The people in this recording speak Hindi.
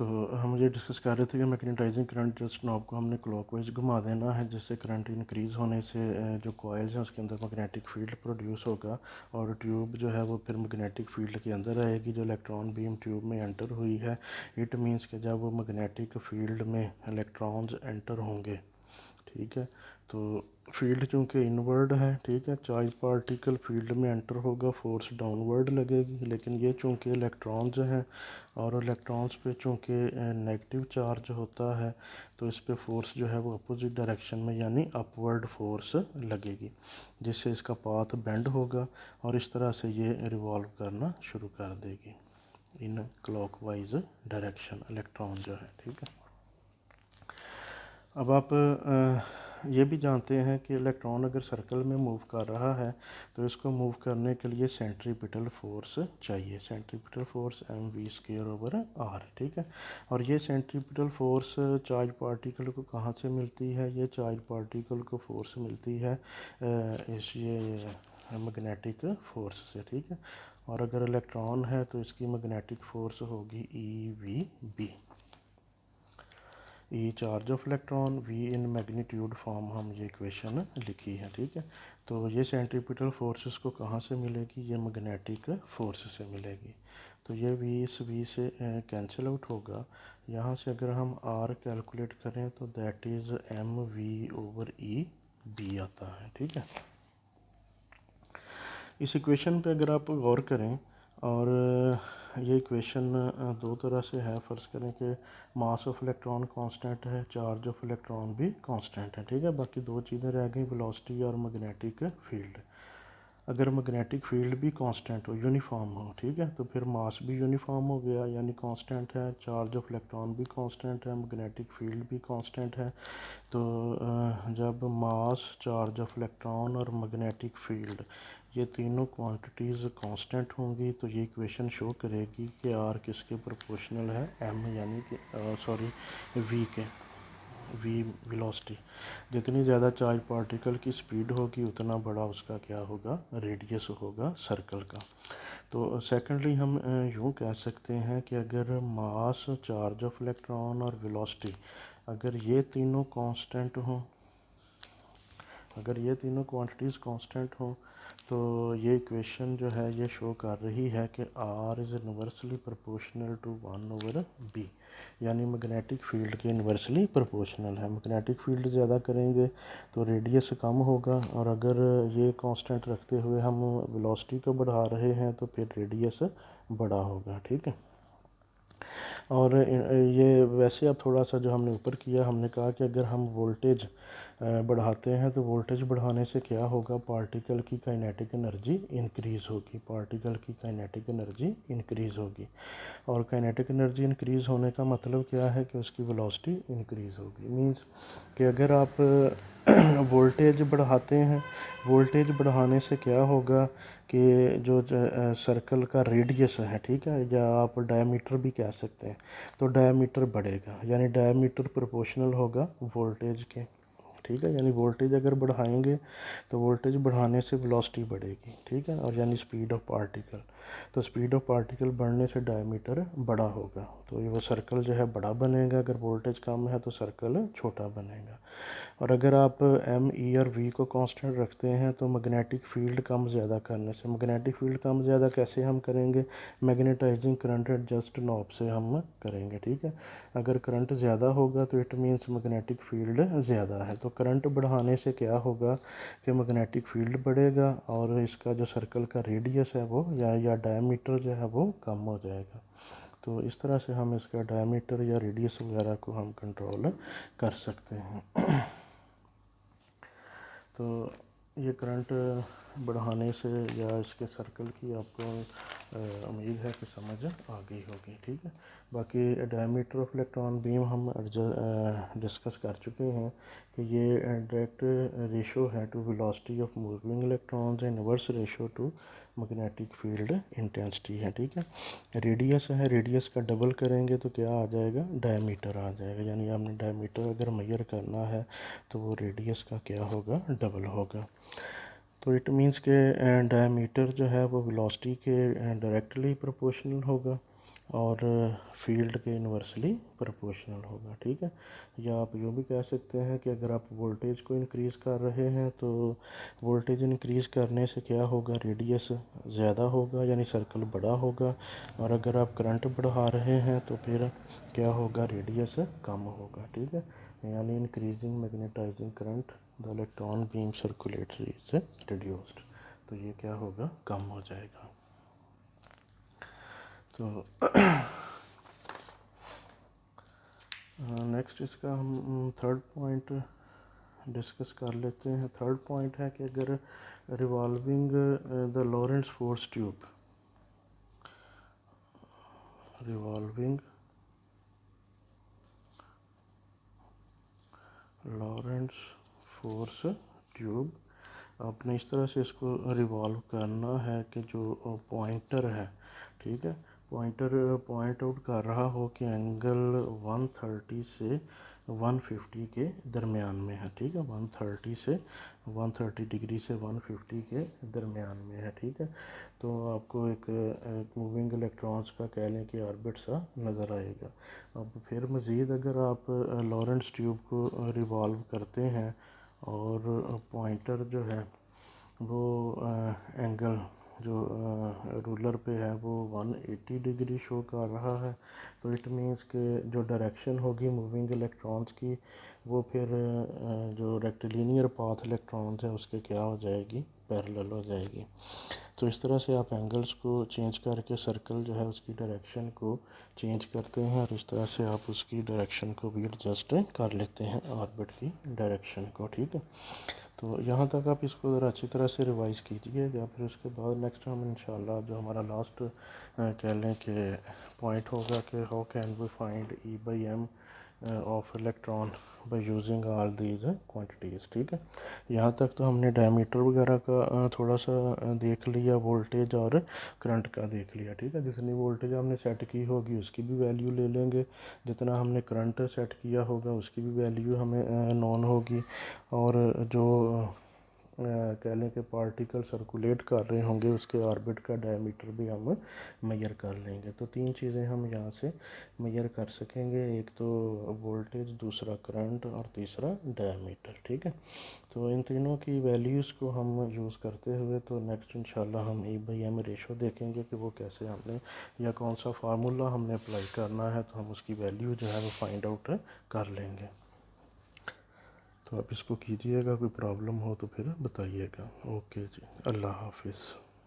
तो हम ये डिस्कस कर रहे थे कि मैग्नेटाइजिंग करंट जस्ट नॉब को हमने क्लॉकवाइज घुमा देना है, जिससे करंट इंक्रीज़ होने से जो कॉइल्स हैं उसके अंदर मैग्नेटिक फील्ड प्रोड्यूस होगा और ट्यूब जो है वो फिर मैग्नेटिक फील्ड के अंदर रहेगी। जो इलेक्ट्रॉन बीम ट्यूब में एंटर हुई है, इट मीन्स कि जब वो मैग्नेटिक फील्ड में इलेक्ट्रॉन्स एंटर होंगे, ठीक है, तो फील्ड चूँकि इनवर्ड है, ठीक है, चार्ज पार्टिकल फील्ड में एंटर होगा, फोर्स डाउनवर्ड लगेगी। लेकिन ये चूँकि इलेक्ट्रॉन्स हैं और इलेक्ट्रॉन्स पे चूँकि नेगेटिव चार्ज होता है, तो इस पे फोर्स जो है वो अपोजिट डायरेक्शन में यानी अपवर्ड फोर्स लगेगी, जिससे इसका पाथ बेंड होगा और इस तरह से ये रिवॉल्व करना शुरू कर देगी इन क्लॉकवाइज डायरेक्शन इलेक्ट्रॉन जो है, ठीक है। अब आप ये भी जानते हैं कि इलेक्ट्रॉन अगर सर्कल में मूव कर रहा है तो इसको मूव करने के लिए सेंट्रीपिटल फोर्स चाहिए। सेंट्रीपिटल फोर्स mv²/r, ठीक है। और ये सेंट्रीपिटल फोर्स चार्ज पार्टिकल को कहाँ से मिलती है? ये चार्ज पार्टिकल को फोर्स मिलती है ये मैग्नेटिक फोर्स से, ठीक है। और अगर इलेक्ट्रॉन है तो इसकी मैग्नेटिक फोर्स होगी EVB, e charge of electron, we in magnitude form हम ये इक्वेशन लिखी है, ठीक है। तो ये सेंट्रीपिटल फोर्सेस को कहाँ से मिलेगी? ये मैग्नेटिक फोर्स से मिलेगी। तो ये वी इस वी से कैंसिल आउट होगा। यहाँ से अगर हम आर कैलकुलेट करें तो दैट इज़ mv/e/b आता है, ठीक है। इस इक्वेशन पे अगर आप गौर करें, और ये इक्वेशन दो तरह से है। फ़र्ज़ करें कि मास ऑफ इलेक्ट्रॉन कांस्टेंट है, चार्ज ऑफ इलेक्ट्रॉन भी कांस्टेंट है, ठीक है। बाकी दो चीज़ें रह गई, वेलोसिटी और मैग्नेटिक फील्ड। अगर मैग्नेटिक फील्ड भी कांस्टेंट हो, यूनिफॉर्म हो, ठीक है, तो फिर मास भी यूनिफॉर्म हो गया, यानी कांस्टेंट है, चार्ज ऑफ इलेक्ट्रॉन भी कांस्टेंट है, मैग्नेटिक फील्ड भी कांस्टेंट है। तो जब मास, चार्ज ऑफ इलेक्ट्रॉन और मैग्नेटिक फील्ड ये तीनों क्वांटिटीज़ कांस्टेंट होंगी तो ये इक्वेशन शो करेगी कि आर किसके प्रोपोर्शनल है? एम, यानी कि वी के, वी वेलोसिटी। जितनी ज़्यादा चार्ज पार्टिकल की स्पीड होगी उतना बड़ा उसका क्या होगा? रेडियस होगा सर्कल का। तो सेकेंडली हम यूँ कह सकते हैं कि अगर मास, चार्ज ऑफ इलेक्ट्रॉन और वेलोसिटी अगर ये तीनों कांस्टेंट हों, अगर ये तीनों क्वांटिटीज़ कांस्टेंट हों, तो ये इक्वेशन जो है ये शो कर रही है कि R is inversely proportional to 1/b, यानी मैग्नेटिक फील्ड के इन्वर्सली प्रोपोर्शनल है। मैग्नेटिक फील्ड ज़्यादा करेंगे तो रेडियस कम होगा, और अगर ये कांस्टेंट रखते हुए हम वेलोसिटी को बढ़ा रहे हैं तो फिर रेडियस बड़ा होगा, ठीक है। और ये वैसे अब थोड़ा सा जो हमने ऊपर किया, हमने कहा कि अगर हम वोल्टेज बढ़ाते हैं तो वोल्टेज बढ़ाने से क्या होगा? पार्टिकल की काइनेटिक एनर्जी इंक्रीज़ होगी, पार्टिकल की काइनेटिक एनर्जी इंक्रीज़ होगी। और काइनेटिक एनर्जी इंक्रीज़ होने का मतलब क्या है? कि उसकी वेलोसिटी इंक्रीज़ होगी। मींस कि अगर आप वोल्टेज बढ़ाते हैं, वोल्टेज बढ़ाने से क्या होगा कि जो सर्कल का रेडियस है, ठीक है, या आप डायमीटर भी कह सकते हैं, तो डायमीटर बढ़ेगा, यानी डायमीटर प्रोपोर्शनल होगा वोल्टेज के, ठीक है। यानी वोल्टेज अगर बढ़ाएंगे तो वोल्टेज बढ़ाने से वेलोसिटी बढ़ेगी, ठीक है, और यानी स्पीड ऑफ पार्टिकल। तो स्पीड ऑफ पार्टिकल बढ़ने से डायमीटर बड़ा होगा, तो ये वो सर्कल जो है बड़ा बनेगा। अगर वोल्टेज कम है तो सर्कल छोटा बनेगा। और अगर आप एम, ई और वी को कांस्टेंट रखते हैं तो मैग्नेटिक फील्ड कम ज़्यादा करने से, मैग्नेटिक फील्ड कम ज़्यादा कैसे हम करेंगे? मैग्नेटाइजिंग करंट एडजस्ट नॉब से हम करेंगे, ठीक है। अगर करंट ज़्यादा होगा तो इट मीन्स मैग्नेटिक फील्ड ज़्यादा है, तो करंट बढ़ाने से क्या होगा कि मैग्नेटिक फील्ड बढ़ेगा और इसका जो सर्कल का रेडियस है वो या डायमीटर जो है वो कम हो जाएगा। तो इस तरह से हम इसका डायमीटर या रेडियस वगैरह को हम कंट्रोल कर सकते हैं। तो ये करंट बढ़ाने से या इसके सर्कल की आपको उम्मीद है कि समझ आ गई होगी, ठीक है। बाकी डायमीटर ऑफ इलेक्ट्रॉन बीम हम डिस्कस कर चुके हैं कि ये डायरेक्ट रेशो है to velocity of moving electrons, inverse ratio to magnetic field intensity है, ठीक है। रेडियस है, रेडियस का डबल करेंगे तो क्या आ जाएगा? डायमीटर आ जाएगा, यानी हमने डायमीटर अगर मेजर करना है तो वो रेडियस का क्या होगा? डबल होगा। तो इट मीन्स के डायमीटर जो है वो वेलोसिटी के डायरेक्टली प्रोपोर्शनल होगा। और फील्ड के इन्वर्सली प्रोपोर्शनल होगा, ठीक है। या आप यूँ भी कह सकते हैं कि अगर आप वोल्टेज को इंक्रीज़ कर रहे हैं तो वोल्टेज इंक्रीज़ करने से क्या होगा, रेडियस ज़्यादा होगा यानी सर्कल बड़ा होगा, और अगर आप करंट बढ़ा रहे हैं तो फिर क्या होगा, रेडियस कम होगा, ठीक है। यानी increasing magnetizing current the electron beam circulates is reduced, तो ये क्या होगा, कम हो जाएगा। तो नेक्स्ट इसका हम थर्ड पॉइंट डिस्कस कर लेते हैं। थर्ड पॉइंट है कि अगर revolving the Lorentz force tube, revolving Lorentz force tube, आपने इस तरह से इसको रिवॉल्व करना है कि जो पॉइंटर है, ठीक है, पॉइंटर पॉइंट आउट कर रहा हो कि एंगल 130 से 150 के दरमियान में है, ठीक है, 130 से 130 डिग्री से 150 के दरमियान में है, ठीक है। तो आपको एक मूविंग इलेक्ट्रॉन्स का कह लें कि ऑर्बिट सा नज़र आएगा। अब फिर मज़ीद अगर आप लॉरेंट्ज ट्यूब को रिवॉल्व करते हैं और पॉइंटर जो है वो एंगल जो रूलर पे है वो 180 डिग्री शो कर रहा है, तो इट मीन्स कि जो डायरेक्शन होगी मूविंग इलेक्ट्रॉन्स की वो फिर जो रेक्टिलिनियर पाथ इलेक्ट्रॉन्स है उसके क्या हो जाएगी, पैरेलल हो जाएगी। तो इस तरह से आप एंगल्स को चेंज करके सर्कल जो है उसकी डायरेक्शन को चेंज करते हैं, और इस तरह से आप उसकी डायरेक्शन को भी एडजस्ट कर लेते हैं ऑर्बिट की डायरेक्शन को, ठीक है। तो यहाँ तक आप इसको ज़रा अच्छी तरह से रिवाइज़ कीजिएगा, फिर उसके बाद नेक्स्ट हम इंशाल्लाह जो हमारा लास्ट कह लें कि पॉइंट होगा कि how can we find e by m of electron by using all these quantities, ठीक है। यहाँ तक तो हमने डायमीटर वगैरह का थोड़ा सा देख लिया, वोल्टेज और करंट का देख लिया, ठीक है। जितनी वोल्टेज हमने सेट की होगी उसकी भी वैल्यू ले लेंगे, जितना हमने करंट सेट किया होगा उसकी भी वैल्यू हमें नॉन होगी, और जो कह लें कि पार्टिकल सर्कुलेट कर रहे होंगे उसके ऑर्बिट का डायमीटर भी हम मेजर कर लेंगे। तो तीन चीज़ें हम यहाँ से मेजर कर सकेंगे, एक तो वोल्टेज, दूसरा करंट और तीसरा डायमीटर, ठीक है। तो इन तीनों की वैल्यूज़ को हम यूज़ करते हुए तो नेक्स्ट इंशाल्लाह हम ई बाई एम रेशो देखेंगे कि वो कैसे हमने या कौन सा फार्मूला हमने अप्लाई करना है, तो हम उसकी वैल्यू जो है वो फाइंड आउट कर लेंगे। तो आप इसको कीजिएगा, कोई प्रॉब्लम हो तो फिर बताइएगा। ओके जी, अल्लाह हाफिज़।